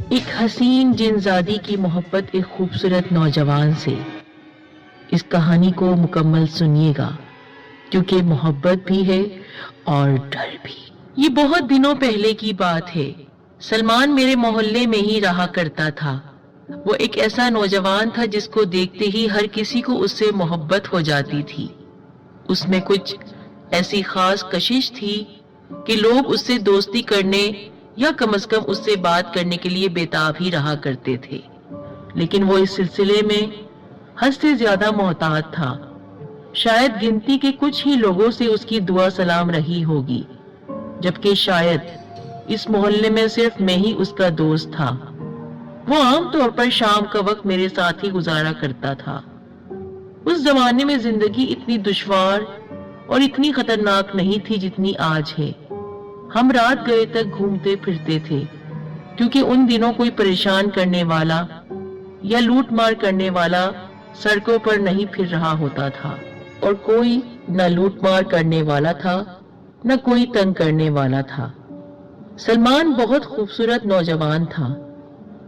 ایک حسین جنزادی کی محبت ایک خوبصورت نوجوان سے۔ اس کہانی کو مکمل سنیے گا کیونکہ محبت بھی ہے اور ڈر بھی۔ یہ بہت دنوں پہلے کی بات ہے۔ سلمان میرے محلے میں ہی رہا کرتا تھا۔ وہ ایک ایسا نوجوان تھا جس کو دیکھتے ہی ہر کسی کو اس سے محبت ہو جاتی تھی۔ اس میں کچھ ایسی خاص کشش تھی کہ لوگ اس سے دوستی کرنے یا کم از کم اس سے بات کرنے کے لیے بےتاب ہی رہا کرتے تھے، لیکن وہ اس سلسلے میں حد سے زیادہ محتاط تھا۔ شاید گنتی کے کچھ ہی لوگوں سے اس کی دعا سلام رہی ہوگی، جبکہ شاید اس محلے میں صرف میں ہی اس کا دوست تھا۔ وہ عام طور پر شام کا وقت میرے ساتھ ہی گزارا کرتا تھا۔ اس زمانے میں زندگی اتنی دشوار اور اتنی خطرناک نہیں تھی جتنی آج ہے۔ ہم رات گئے تک گھومتے پھرتے تھے، کیونکہ ان دنوں کوئی پریشان کرنے والا یا لوٹ مار کرنے والا سڑکوں پر نہیں پھر رہا ہوتا تھا، اور کوئی نہ لوٹ مار کرنے والا تھا نہ کوئی تنگ کرنے والا تھا۔ سلمان بہت خوبصورت نوجوان تھا۔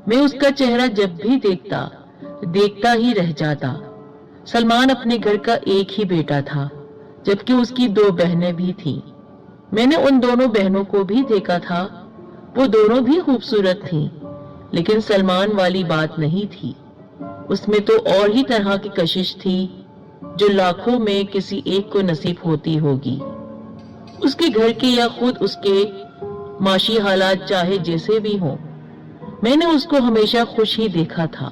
میں اس کا چہرہ جب بھی دیکھتا ہی رہ جاتا۔ سلمان اپنے گھر کا ایک ہی بیٹا تھا، جبکہ اس کی 2 بہنیں بھی تھیں۔ میں نے ان دونوں بہنوں کو بھی دیکھا تھا، وہ دونوں بھی خوبصورت تھیں، لیکن سلمان والی بات نہیں تھی۔ اس میں تو اور ہی طرح کی کشش تھی جو لاکھوں میں کسی ایک کو نصیب ہوتی ہوگی۔ اس کے گھر کے یا خود اس کے معاشی حالات چاہے جیسے بھی ہوں، میں نے اس کو ہمیشہ خوش ہی دیکھا تھا۔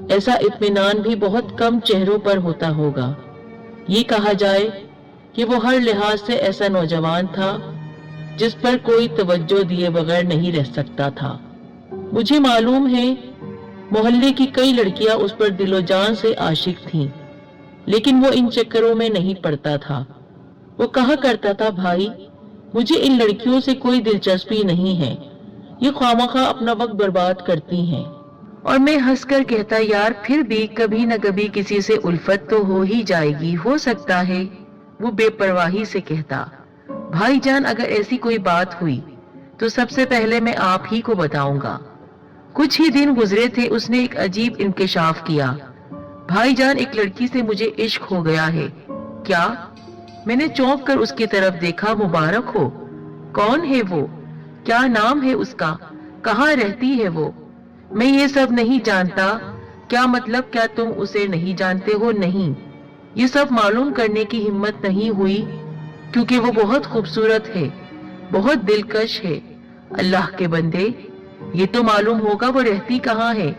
ایسا اطمینان بھی بہت کم چہروں پر ہوتا ہوگا۔ یہ کہا جائے کہ وہ ہر لحاظ سے ایسا نوجوان تھا جس پر کوئی توجہ دیے بغیر نہیں رہ سکتا تھا۔ مجھے معلوم ہے محلے کی کئی لڑکیاں اس پر دل و جان سے عاشق تھیں، لیکن وہ ان چکروں میں نہیں پڑتا تھا۔ وہ کہا کرتا تھا، بھائی مجھے ان لڑکیوں سے کوئی دلچسپی نہیں ہے، یہ خوامخواہ اپنا وقت برباد کرتی ہیں۔ اور میں ہنس کر کہتا، یار پھر بھی کبھی نہ کبھی کسی سے الفت تو ہو ہی جائے گی، ہو سکتا ہے۔ وہ بے پرواہی سے کہتا، بھائی جان اگر ایسی کوئی بات ہوئی تو سب سے پہلے میں آپ ہی کو بتاؤں گا۔ کچھ ہی دن گزرے تھے، اس نے ایک عجیب انکشاف کیا، بھائی جان ایک لڑکی سے مجھے عشق ہو گیا ہے۔ کیا؟ میں نے چونک کر اس کی طرف دیکھا، مبارک ہو، کون ہے وہ؟ کیا نام ہے اس کا؟ کہاں رہتی ہے وہ؟ میں یہ سب نہیں جانتا۔ کیا مطلب، کیا تم اسے نہیں جانتے ہو؟ نہیں، یہ سب معلوم کرنے کی ہمت نہیں ہوئی، کیونکہ وہ بہت خوبصورت ہے، بہت دلکش ہے۔ اللہ کے بندے، یہ تو معلوم ہوگا وہ رہتی کہاں ہے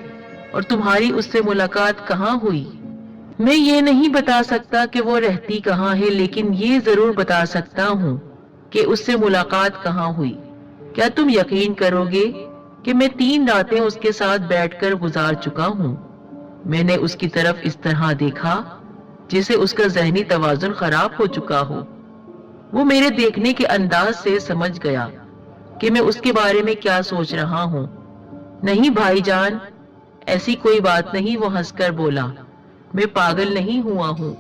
اور تمہاری اس سے ملاقات کہاں ہوئی۔ میں یہ نہیں بتا سکتا کہ وہ رہتی کہاں ہے، لیکن یہ ضرور بتا سکتا ہوں کہ اس سے ملاقات کہاں ہوئی۔ کیا تم یقین کرو گے کہ میں 3 راتیں اس کے ساتھ بیٹھ کر گزار چکا ہوں۔ میں نے اس کی طرف اس طرح دیکھا جیسے اس کا ذہنی توازن خراب ہو چکا ہو۔ وہ میرے دیکھنے کے انداز سے سمجھ گیا کہ میں اس کے بارے میں کیا سوچ رہا ہوں۔ نہیں بھائی جان، ایسی کوئی بات نہیں، وہ ہنس کر بولا، میں پاگل نہیں ہوا ہوں۔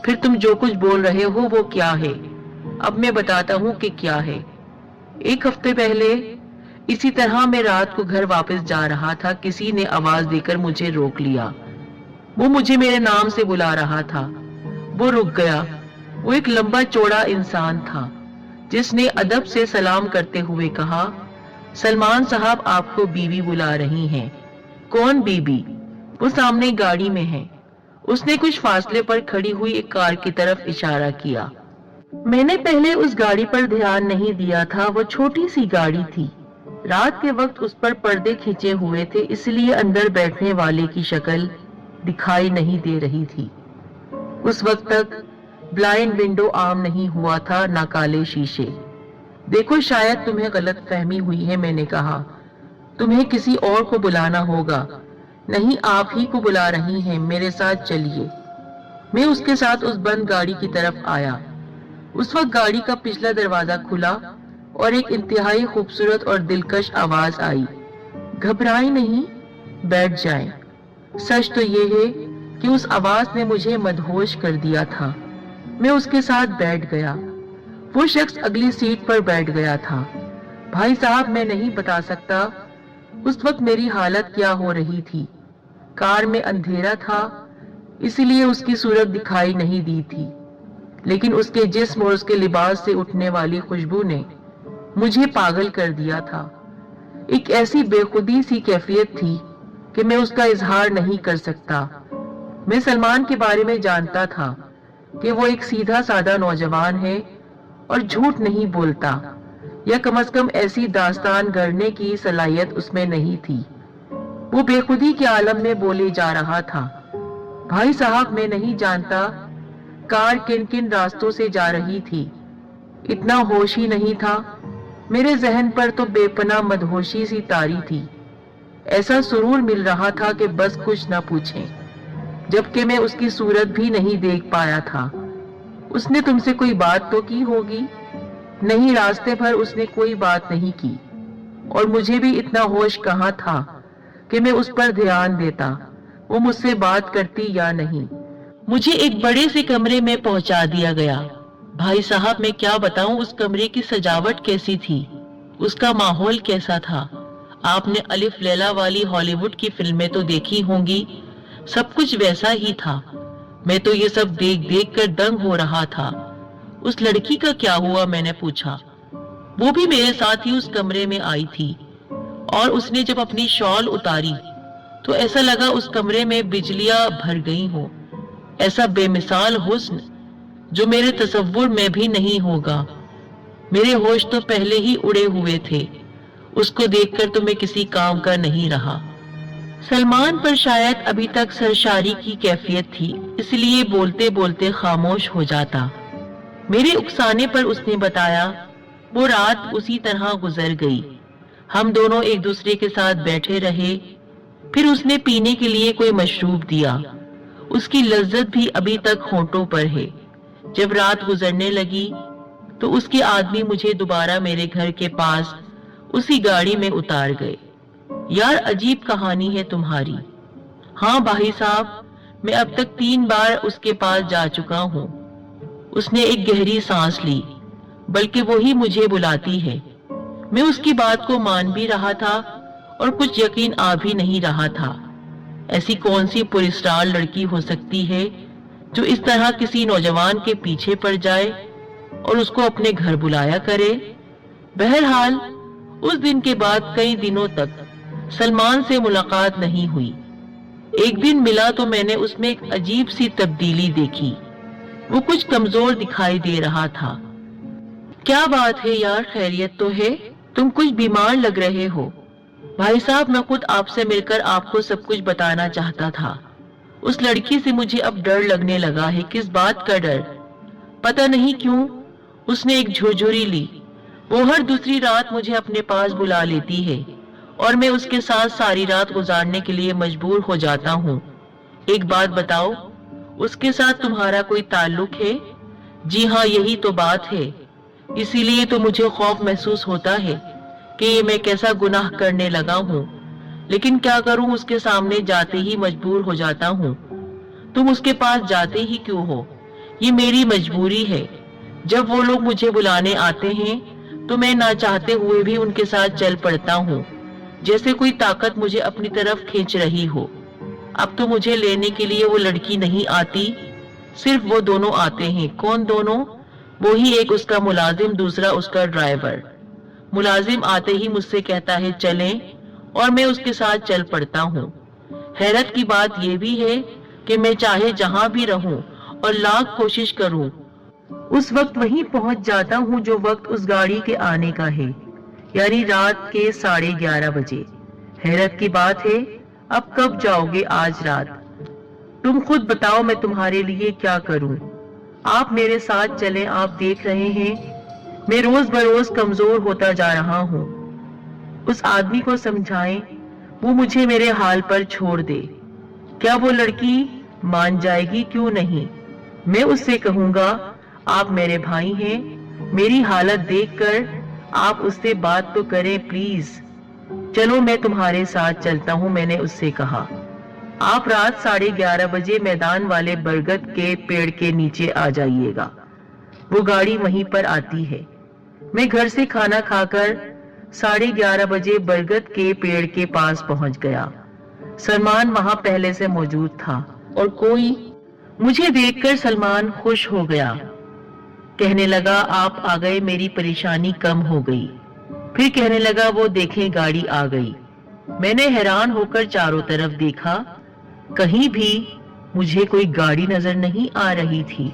پھر تم جو کچھ بول رہے ہو وہ کیا ہے؟ اب میں بتاتا ہوں کہ کیا ہے۔ 1 ہفتے پہلے اسی طرح میں رات کو گھر واپس جا رہا تھا، کسی نے آواز دے کر مجھے روک لیا۔ وہ مجھے میرے نام سے بلا رہا تھا۔ وہ رک گیا۔ وہ ایک لمبا چوڑا انسان تھا جس نے ادب سے سلام کرتے ہوئے کہا، سلمان صاحب آپ کو بیوی بلا رہی ہیں۔ کون بیوی؟ وہ سامنے گاڑی میں ہے۔ اس نے کچھ فاصلے پر کھڑی ہوئی ایک کار کی طرف اشارہ کیا۔ میں نے پہلے اس گاڑی پر دھیان نہیں دیا تھا، وہ چھوٹی سی گاڑی تھی۔ رات کے وقت اس پر پردے کھینچے ہوئے تھے، اس لیے اندر بیٹھنے والے کی شکل دکھائی نہیں دے رہی تھی۔ اس وقت تک بلائنڈ ونڈو عام نہیں ہوا تھا، نہ کالے شیشے۔ دیکھو شاید تمہیں غلط فہمی ہوئی ہے، میں نے کہا، تمہیں کسی اور کو بلانا ہوگا۔ نہیں، آپ ہی کو بلا رہی ہیں، میرے ساتھ چلیے۔ میں اس کے ساتھ اس بند گاڑی کی طرف آیا۔ اس وقت گاڑی کا پچھلا دروازہ کھلا اور ایک انتہائی خوبصورت اور دلکش آواز آئی، گھبرائیں نہیں، بیٹھ جائیں۔ سچ تو یہ ہے کہ اس آواز نے مجھے مدہوش کر دیا تھا۔ میں اس کے ساتھ بیٹھ گیا۔ وہ شخص اگلی سیٹ پر بیٹھ گیا تھا۔ بھائی صاحب، میں نہیں بتا سکتا उस वक्त मेरी हालत क्या हो रही थी। कार में अंधेरा था, इसलिए उसकी सूरत दिखाई नहीं दी थी, लेकिन उसके जिस्म और उसके लिबास से उठने वाली खुशबू ने मुझे पागल कर दिया था। एक ऐसी बेखुदी सी कैफियत थी कि मैं उसका इजहार नहीं कर सकता। मैं सलमान के बारे में जानता था कि वो एक सीधा साधा नौजवान है और झूठ नहीं बोलता, या कम से कम ऐसी दास्तान गढ़ने की सलाहियत उसमें नहीं थी। वो बेखुदी के आलम में बोले जा रहा था। भाई साहब, मैं नहीं जानता कार किन किन रास्तों से जा रही थी, इतना होश ही नहीं था। मेरे जहन पर तो बेपनाह मदहोशी सी तारी थी। ऐसा सुरूर मिल रहा था कि बस कुछ न पूछें, जबकि मैं उसकी सूरत भी नहीं देख पाया था। उसने तुमसे कोई बात तो की होगी? नहीं, रास्ते भर उसने कोई बात नहीं की, और मुझे भी इतना होश कहाँ था कि मैं उस पर ध्यान देता वो मुझसे बात करती या नहीं। मुझे एक बड़े से कमरे में पहुंचा दिया गया। भाई साहब, मैं क्या बताऊं उस कमरे की सजावट कैसी थी, उसका माहौल कैसा था। आपने अलिफ लैला वाली हॉलीवुड की फिल्में तो देखी होंगी, सब कुछ वैसा ही था। मैं तो ये सब देख देख कर दंग हो रहा था। उस लड़की का क्या हुआ, मैंने पूछा। वो भी मेरे साथ ही उस कमरे में आई थी, और उसने जब अपनी शॉल उतारी तो ऐसा लगा उस कमरे में बिजलियां भर गई हो। ऐसा बेमिसाल हुस्न जो मेरे तसव्वुर में भी नहीं होगा। मेरे होश तो पहले ही उड़े हुए थे। उसको देखकर तो मैं किसी काम का नहीं रहा। सलमान पर शायद अभी तक सरशारी की कैफियत थी, इसलिए बोलते बोलते खामोश हो जाता। मेरे उकसाने पर उसने बताया, वो रात उसी तरह गुजर गई। हम दोनों एक दूसरे के साथ बैठे रहे। फिर उसने पीने के लिए कोई मशरूब दिया। उसकी लज्जत भी अभी तक होंठों पर है। जब रात गुजरने लगी तो उसके आदमी मुझे दोबारा मेरे घर के पास उसी गाड़ी में उतार गए। यार, अजीब कहानी है तुम्हारी। हाँ भाई साहब, मैं अब तक 3 बार उसके पास जा चुका हूँ। उसने एक गहरी सांस ली, बल्कि वही मुझे बुलाती है। मैं उसकी बात को मान भी रहा था और कुछ यकीन आ भी नहीं रहा था। ऐसी कौन सी पुरस्कार लड़की हो सकती है जो इस तरह किसी नौजवान के पीछे पड़ जाए और उसको अपने घर बुलाया करे। बहरहाल उस दिन के बाद कई दिनों तक सलमान से मुलाकात नहीं हुई। एक दिन मिला तो मैंने उसमें एक अजीब सी तब्दीली देखी। वो कुछ कमजोर दिखाई दे रहा था। क्या बात है यार, खैरियत तो है? तुम कुछ बीमार लग रहे हो। भाई साहब, मैं खुद आपसे मिलकर आपको सब कुछ बताना चाहता था। उस लड़की से मुझे अब डर लगने लगा है। किस बात का डर? पता नहीं क्यों उसने एक झुरझुरी ली। वो हर दूसरी रात मुझे अपने पास बुला लेती है और मैं उसके साथ सारी रात गुजारने के लिए मजबूर हो जाता हूँ। एक बात बताओ, उसके साथ तुम्हारा कोई ताल्लुक है? जी हाँ, यही तो बात है। इसीलिए तो मुझे खौफ महसूस होता है कि ये मैं कैसा गुनाह करने लगा हूँ, लेकिन क्या करूँ, उसके सामने जाते ही मजबूर हो जाता हूँ। तुम उसके पास जाते ही क्यों हो? ये मेरी मजबूरी है। जब वो लोग मुझे बुलाने आते हैं तो मैं ना चाहते हुए भी उनके साथ चल पड़ता हूँ, जैसे कोई ताकत मुझे अपनी तरफ खींच रही हो। अब तो मुझे लेने के लिए वो लड़की नहीं आती, सिर्फ वो दोनों आते हैं। कौन दोनों? वो ही, एक उसका मुलाजिम, दूसरा उसका ड्राइवर। मुलाजिम आते ही मुझसे कहता है चलें, और मैं उसके साथ चल पड़ता हूँ। हैरत की बात यह भी है कि मैं चाहे जहां भी रहूं और लाख कोशिश करूं, उस वक्त वहीं पहुंच जाता हूं जो वक्त उस गाड़ी के आने का है, यानी रात के 11:30 बजे। हैरत की बात है, अब कब जाओगे आज रात? तुम खुद बताओ, मैं तुम्हारे लिए क्या करूं? आप मेरे साथ चलें। आप देख रहे हैं मैं रोज बरोज कमजोर होता जा रहा हूँ। उस आदमी को समझाएं वो मुझे मेरे हाल पर छोड़ दे। क्या वो लड़की मान जाएगी? क्यों नहीं। मैं उससे कहूंगा आप मेरे भाई हैं, मेरी हालत देखकर आप उससे बात तो करें प्लीज। चलो मैं तुम्हारे साथ चलता हूँ, मैंने उससे कहा। आप रात 11:30 बजे मैदान वाले बरगद के पेड़ के नीचे आ जाइएगा। वो गाड़ी वहीं पर आती है। मैं घर से खाना खाकर 11:30 बजे बरगद के पेड़ के पास पहुंच गया। सलमान वहां पहले से मौजूद था और मुझे देखकर सलमान खुश हो गया। कहने लगा, आप आ गए, मेरी परेशानी कम हो गई। फिर कहने लगा, वो देखें गाड़ी आ गई। मैंने हैरान होकर चारों तरफ देखा, कहीं भी मुझे कोई गाड़ी नजर नहीं आ रही थी।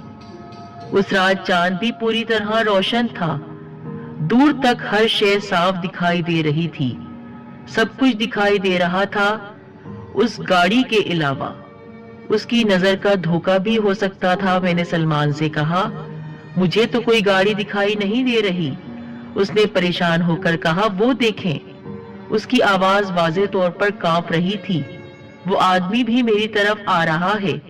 उस रात चांद भी पूरी तरह रोशन था। दूर तक हर शय साफ दिखाई दे रही थी। सब कुछ दिखाई दे रहा था उस गाड़ी के अलावा। उसकी नजर का धोखा भी हो सकता था। मैंने सलमान से कहा, मुझे तो कोई गाड़ी दिखाई नहीं दे रही। उसने परेशान होकर कहा, वो देखें। उसकी आवाज वाज़ेह तौर पर कांप रही थी। वो आदमी भी मेरी तरफ आ रहा है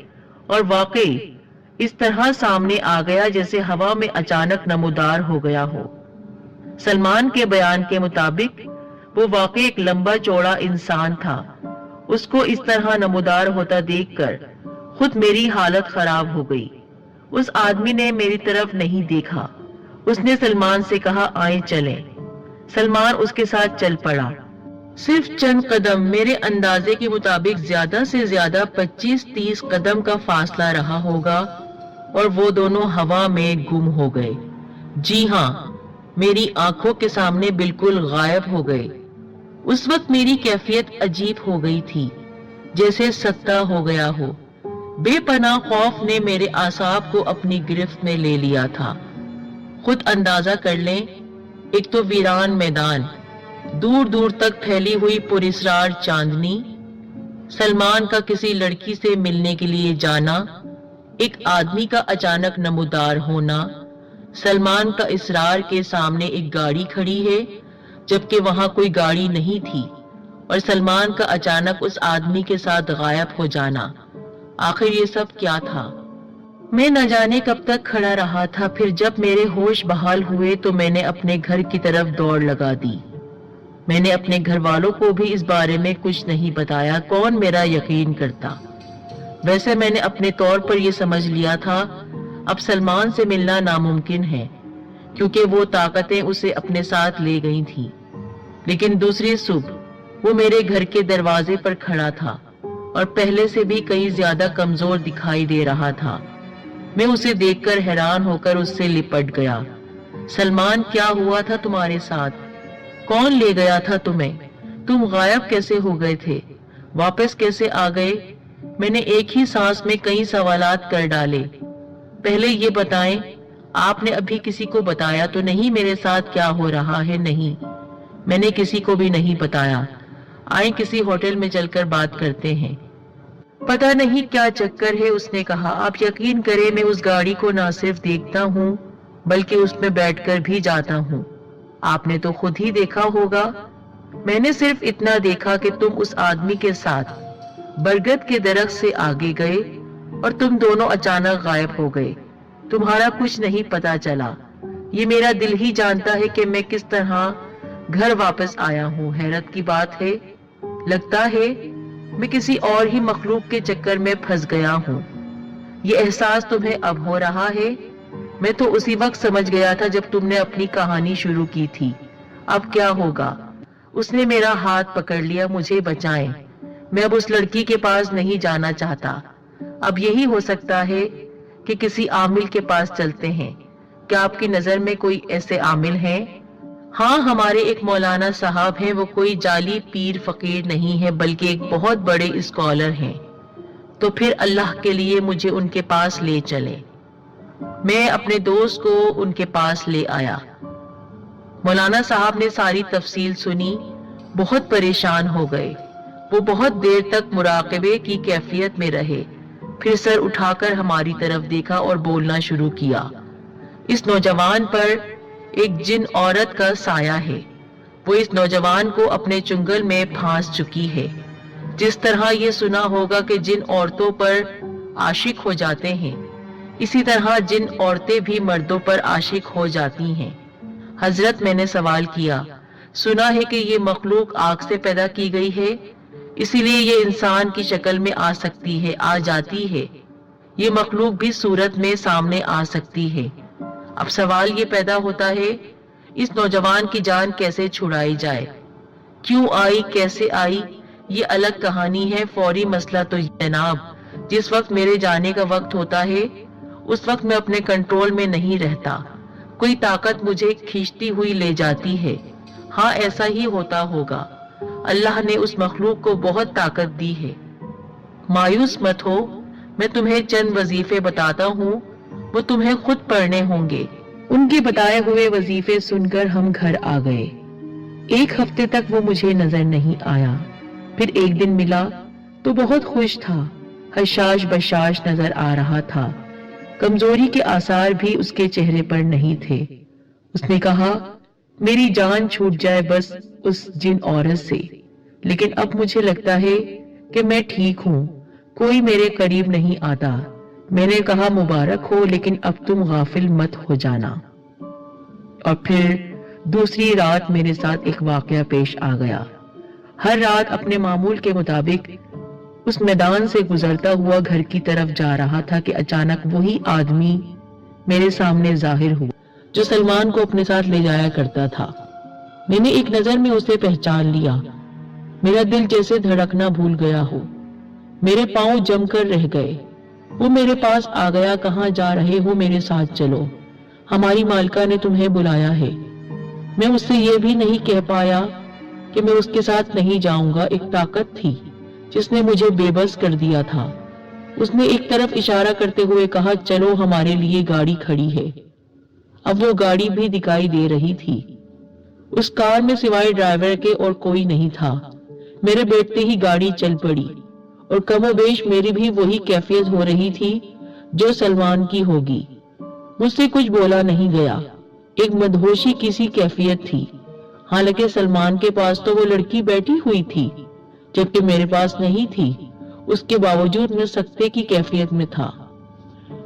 और वाकई इस तरह सामने आ गया जैसे हवा में अचानक नमूदार हो गया हो। सलमान के बयान के मुताबिक वो वाकई एक लंबा चौड़ा इंसान था। उसको इस तरह नमूदार होता देखकर खुद मेरी हालत खराब हो गई। उस आदमी ने मेरी तरफ नहीं देखा। उसने सलमान से कहा, आए चलें। सलमान उसके साथ चल पड़ा। सिर्फ चंद कदम, मेरे अंदाजे के मुताबिक ज्यादा से ज्यादा 25-30 कदम का फासला रहा होगा और वो दोनों हवा में गुम हो गए। जी हाँ, मेरी आंखों के सामने बिल्कुल गायब हो गए। उस वक्त मेरी कैफियत अजीब हो गई थी, जैसे सत्ता हो गया हो। बेपनाह खौफ ने मेरे आसाब को अपनी गिरफ्त में ले लिया था। खुद अंदाजा कर लें, एक तो वीरान मैदान, दूर दूर तक फैली हुई पुरस्रार चांदनी, सलमान का किसी लड़की से मिलने के लिए जाना, एक आदमी का अचानक नमूदार होना, सलमान का इसरार के सामने एक गाड़ी खड़ी है जबकि वहां कोई गाड़ी नहीं थी, और सलमान का अचानक उस आदमी के साथ गायब हो जाना। आखिर ये सब क्या था? मैं न जाने कब तक खड़ा रहा था। फिर जब मेरे होश बहाल हुए तो मैंने अपने घर की तरफ दौड़ लगा दी। मैंने अपने घर वालों को भी इस बारे में कुछ नहीं बताया। कौन मेरा यकीन करता? वैसे मैंने अपने तौर पर यह समझ लिया था अब सलमान से मिलना नामुमकिन है, क्योंकि वो ताकतें उसे अपने साथ ले गई थी। लेकिन दूसरी सुबह वो मेरे घर के दरवाजे पर खड़ा था और पहले से भी कहीं ज्यादा कमजोर दिखाई दे रहा था। मैं उसे देखकर हैरान होकर उससे लिपट गया। सलमान, क्या हुआ था तुम्हारे साथ? कौन ले गया था तुम्हें? तुम गायब कैसे हो गए थे? वापस कैसे आ गए? मैंने एक ही सांस में कई सवालात कर डाले। पहले ये बताएं, आपने अभी किसी को बताया तो नहीं मेरे साथ क्या हो रहा है? नहीं, मैंने किसी को भी नहीं बताया। आए किसी होटल में चलकर बात करते हैं। पता नहीं क्या चक्कर है, उसने कहा। आप यकीन करें, मैं उस गाड़ी को ना सिर्फ देखता हूँ बल्कि उसमें बैठकर भी जाता हूँ। आपने तो खुद ही देखा होगा। मैंने सिर्फ इतना देखा कि तुम उस आदमी के साथ बरगद के दरख्त से आगे गए और तुम दोनों अचानक गायब हो गए। तुम्हारा कुछ नहीं पता चला। ये मेरा दिल ही जानता है कि मैं किस तरह घर वापस आया हूँ। हैरत की बात है, लगता है मैं किसी और ही मखलूक के चक्कर में फंस गया हूँ। ये एहसास तुम्हें अब हो रहा है? मैं तो उसी वक्त समझ गया था जब तुमने अपनी कहानी शुरू की थी। अब क्या होगा? उसने मेरा हाथ पकड़ लिया। मुझे बचाएं, मैं अब उस लड़की के पास नहीं जाना चाहता। अब यही हो सकता है कि किसी आमिल के पास चलते हैं। क्या आपकी नजर में कोई ऐसे आमिल हैं? हाँ, हमारे एक मौलाना साहब हैं। वो कोई जाली पीर फकीर नहीं है बल्कि एक बहुत बड़े स्कॉलर हैं। तो फिर अल्लाह के लिए मुझे उनके पास ले चले। मैं अपने दोस्त को उनके पास ले आया। मौलाना साहब ने सारी तफसील सुनी, बहुत परेशान हो गए। वो बहुत देर तक मुराकबे की कैफियत में रहे, फिर सर उठाकर हमारी तरफ देखा और बोलना शुरू किया। इस नौजवान पर एक जिन औरत का साया है। वो इस नौजवान को अपने चुंगल में फांस चुकी है। जिस तरह ये सुना होगा कि जिन औरतों पर आशिक हो जाते हैं, इसी तरह जिन औरतें भी मर्दों पर आशिक हो जाती हैं। हजरत, मैंने सवाल किया, सुना है कि ये मखलूक आग से पैदा की गई है, इसीलिए ये इंसान की शक्ल में आ सकती है, आ जाती है। ये मखलूक भी सूरत में सामने आ सकती है। अब सवाल ये पैदा होता है, اس نوجوان کی جان کیسے چھڑائی جائے، کیوں آئی، کیسے آئی، یہ الگ کہانی ہے۔ فوری مسئلہ تو جناب، جس وقت میرے جانے کا وقت ہوتا ہے اس وقت میں اپنے کنٹرول میں نہیں رہتا، کوئی طاقت مجھے کھینچتی ہوئی لے جاتی ہے۔ ہاں ایسا ہی ہوتا ہوگا، اللہ نے اس مخلوق کو بہت طاقت دی ہے۔ مایوس مت ہو، میں تمہیں چند وظیفے بتاتا ہوں، وہ تمہیں خود پڑھنے ہوں گے۔ ان کے بتائے ہوئے وظیفے سن کر ہم گھر آ گئے۔ ایک ہفتے تک وہ مجھے نظر نہیں آیا، پھر ایک دن ملا تو بہت خوش تھا، حشاش بشاش نظر آ رہا تھا، کمزوری کے آثار بھی اس کے چہرے پر نہیں تھے۔ اس نے کہا میری جان چھوٹ جائے بس اس جن عورت سے، لیکن اب مجھے لگتا ہے کہ میں ٹھیک ہوں، کوئی میرے قریب نہیں آتا۔ میں نے کہا مبارک ہو، لیکن اب تم غافل مت ہو جانا۔ اور پھر دوسری رات میرے ساتھ ایک واقعہ پیش آ گیا۔ ہر رات اپنے معمول کے مطابق اس میدان سے گزرتا ہوا گھر کی طرف جا رہا تھا کہ اچانک وہی آدمی میرے سامنے ظاہر ہوا جو سلمان کو اپنے ساتھ لے جایا کرتا تھا۔ میں نے ایک نظر میں اسے پہچان لیا، میرا دل جیسے دھڑکنا بھول گیا ہو، میرے پاؤں جم کر رہ گئے۔ وہ میرے پاس آ گیا، کہاں جا رہے ہو، میرے ساتھ چلو، ہماری مالکہ نے تمہیں بلایا ہے۔ میں اس سے یہ بھی نہیں کہہ پایا کہ میں اس کے ساتھ نہیں جاؤں گا۔ ایک طاقت تھی جس نے مجھے بے بس کر دیا تھا۔ اس نے ایک طرف اشارہ کرتے ہوئے کہا چلو، ہمارے لیے گاڑی کھڑی ہے۔ اب وہ گاڑی بھی دکھائی دے رہی تھی، اس کار میں سوائے ڈرائیور کے اور کوئی نہیں تھا۔ میرے بیٹھتے ہی گاڑی چل پڑی، اور کم و بیش میری بھی وہی کیفیت ہو رہی تھی جو سلمان کی ہوگی۔ مجھ سے کچھ بولا نہیں گیا، ایک مدہوشی کسی کیفیت تھی، حالانکہ سلمان کے پاس تو وہ لڑکی بیٹھی ہوئی تھی جبکہ میرے پاس نہیں تھی۔ اس کے باوجود میں سکتے کی کیفیت میں تھا۔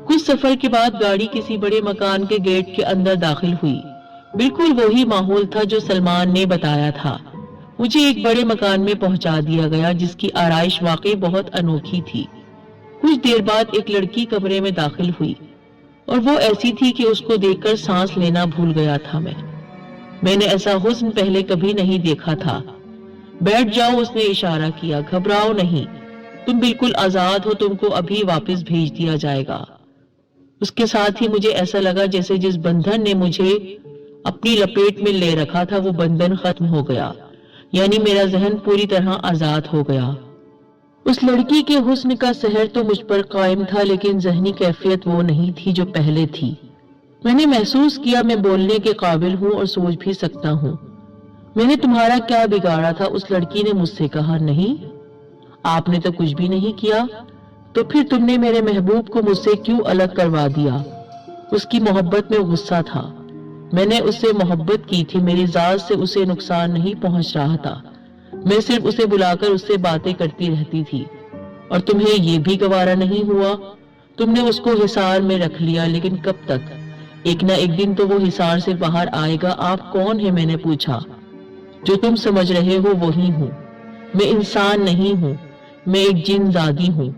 کچھ سفر کے بعد گاڑی کسی بڑے مکان کے گیٹ کے اندر داخل ہوئی، بالکل وہی ماحول تھا جو سلمان نے بتایا تھا۔ مجھے ایک بڑے مکان میں پہنچا دیا گیا جس کی آرائش واقعی بہت انوکھی تھی۔ کچھ دیر بعد ایک لڑکی کمرے میں داخل ہوئی، اور وہ ایسی تھی کہ اس کو دیکھ کر سانس لینا بھول گیا تھا۔ میں نے ایسا حسن پہلے کبھی نہیں دیکھا تھا۔ بیٹھ جاؤ، اس نے اشارہ کیا، گھبراؤ نہیں، تم بالکل آزاد ہو، تم کو ابھی واپس بھیج دیا جائے گا۔ اس کے ساتھ ہی مجھے ایسا لگا جیسے جس بندھن نے مجھے اپنی لپیٹ میں لے رکھا تھا وہ بندھن ختم ہو گیا، یعنی میرا ذہن پوری طرح آزاد ہو گیا۔ اس لڑکی کے حسن کا سحر تو مجھ پر قائم تھا، لیکن ذہنی کیفیت وہ نہیں تھی جو پہلے تھی۔ میں نے محسوس کیا میں بولنے کے قابل ہوں اور سوچ بھی سکتا ہوں۔ میں نے تمہارا کیا بگاڑا تھا؟ اس لڑکی نے مجھ سے کہا۔ نہیں، آپ نے تو کچھ بھی نہیں کیا، تو پھر تم نے میرے محبوب کو مجھ سے کیوں الگ کروا دیا؟ اس کی محبت میں غصہ تھا، میں نے اس سے محبت کی تھی، میری ذات سے اسے نقصان نہیں پہنچ رہا تھا، میں صرف اسے بلا کر اس سے باتیں کرتی رہتی تھی۔ اور تمہیں یہ بھی گوارا نہیں ہوا، تم نے اس کو حصار میں رکھ لیا، لیکن کب تک؟ ایک نہ ایک دن تو وہ حصار سے باہر آئے گا۔ آپ کون ہیں؟ میں نے پوچھا۔ جو تم سمجھ رہے ہو وہی ہوں، میں انسان نہیں ہوں، میں ایک جن زادی ہوں۔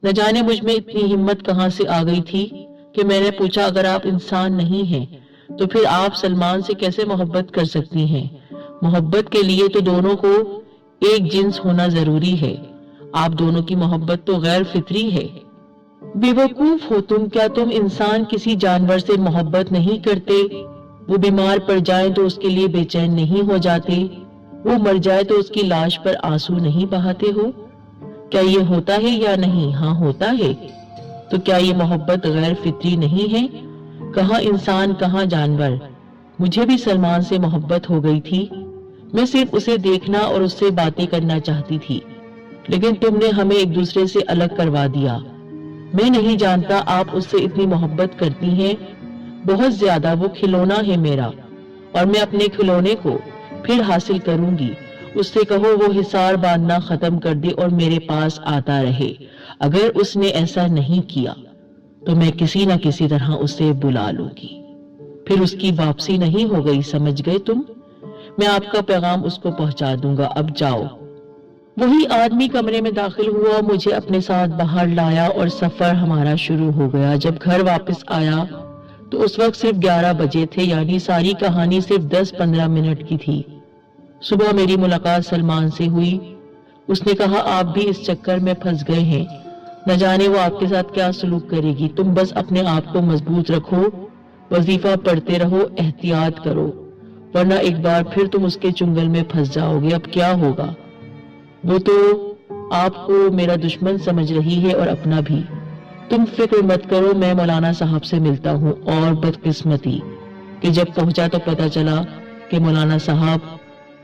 نہ جانے مجھ میں اتنی ہمت کہاں سے آ گئی تھی کہ میں نے پوچھا اگر آپ انسان نہیں ہیں تو پھر آپ سلمان سے کیسے محبت کر سکتی ہیں؟ محبت کے لیے تو دونوں کو ایک جنس ہونا ضروری ہے، آپ دونوں کی محبت تو غیر فطری ہے۔ بے وقوف ہو تم، کیا تم انسان کسی جانور سے محبت نہیں کرتے؟ وہ بیمار پڑ جائے تو اس کے لیے بے چین نہیں ہو جاتے؟ وہ مر جائے تو اس کی لاش پر آنسو نہیں بہاتے ہو؟ کیا یہ ہوتا ہے یا نہیں؟ ہاں ہوتا ہے۔ تو کیا یہ محبت غیر فطری نہیں ہے؟ کہاں انسان کہاں جانور۔ مجھے بھی سلمان سے محبت ہو گئی تھی، میں صرف اسے دیکھنا اور اس سے باتیں کرنا چاہتی تھی، لیکن تم نے ہمیں ایک دوسرے سے الگ کروا دیا۔ میں نہیں جانتا آپ اس سے اتنی محبت کرتی ہیں، بہت زیادہ، وہ کھلونا ہے میرا، اور میں اپنے کھلونے کو پھر حاصل کروں گی۔ اس سے کہو وہ حصار باندھنا ختم کر دے اور میرے پاس آتا رہے۔ اگر اس نے ایسا نہیں کیا تو میں کسی نہ کسی طرح اسے بلا لوں گی، پھر اس کی واپسی نہیں ہو گئی، سمجھ گئے تم؟ میں آپ کا پیغام اس کو پہنچا دوں گا، اب جاؤ۔ وہی آدمی کمرے میں داخل ہوا، مجھے اپنے ساتھ باہر لایا اور سفر ہمارا شروع ہو گیا۔ جب گھر واپس آیا تو उस वक्त सिर्फ 11 बजे थे, यानी सारी कहानी सिर्फ 10-15 मिनट की थी। सुबह मेरी मुलाकात सलमान से हुई। उसने कहा, आप भी इस चक्कर में फंस गए हैं, न जाने वो आपके साथ क्या सलूक करेगी। तुम बस अपने आप को मजबूत रखो, वजीफा पढ़ते रहो, एहतियात करो, वरना एक बार फिर तुम उसके चुंगल में फंस जाओगे। अब क्या होगा? वो तो आपको मेरा दुश्मन समझ रही है और अपना भी। तुम फिक्र मत करो, मैं मौलाना साहब से मिलता हूँ। और बदकिस्मती कि जब पहुंचा तो पता चला कि मौलाना साहब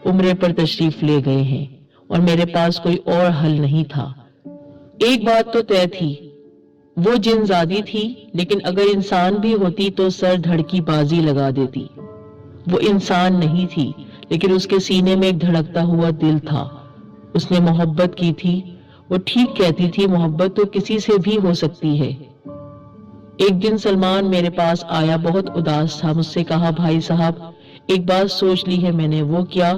उम्रे पर तशरीफ ले गए हैं और मेरे पास कोई और हल नहीं था। एक बात तो तय थी, वो जिनजादी थी, लेकिन अगर इंसान भी होती तो सर धड़ की बाजी लगा देती। वो इंसान नहीं थी, लेकिन उसके सीने में एक धड़कता हुआ दिल था। उसने मोहब्बत की थी। वो ठीक कहती थी, मोहब्बत तो किसी से भी हो सकती है। एक दिन सलमान मेरे पास आया, बहुत उदास था। मुझसे कहा, भाई साहब, एक बात सोच ली है मैंने। वो क्या?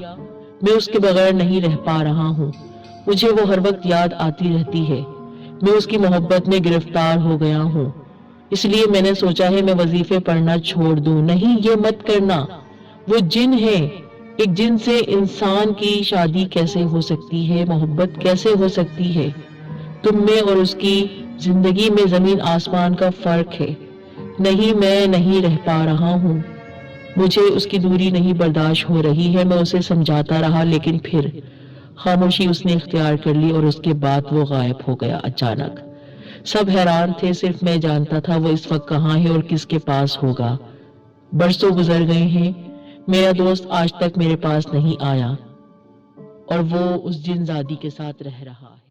मैं उसके बगैर नहीं रह पा रहा हूँ। मुझे वो हर वक्त याद आती रहती है। मैं उसकी मोहब्बत में गिरफ्तार हो गया हूँ। इसलिए मैंने सोचा है मैं वजीफे पढ़ना छोड़ दूं। नहीं, ये मत करना। वो जिन है। एक जिन से इंसान की शादी कैसे हो सकती है? मोहब्बत कैसे हो सकती है? तुम में और उसकी जिंदगी में जमीन आसमान का फर्क है। नहीं, मैं नहीं रह पा रहा हूँ। मुझे उसकी दूरी नहीं बर्दाश्त हो रही है। मैं उसे समझाता रहा, लेकिन फिर खामोशी उसने इख्तियार कर ली और उसके बाद वो गायब हो गया अचानक। सब हैरान थे, सिर्फ मैं जानता था वो इस वक्त कहाँ है और किसके पास होगा। बरसों गुजर गए हैं, मेरा दोस्त आज तक मेरे पास नहीं आया और वो उस जिनजादी के साथ रह रहा है।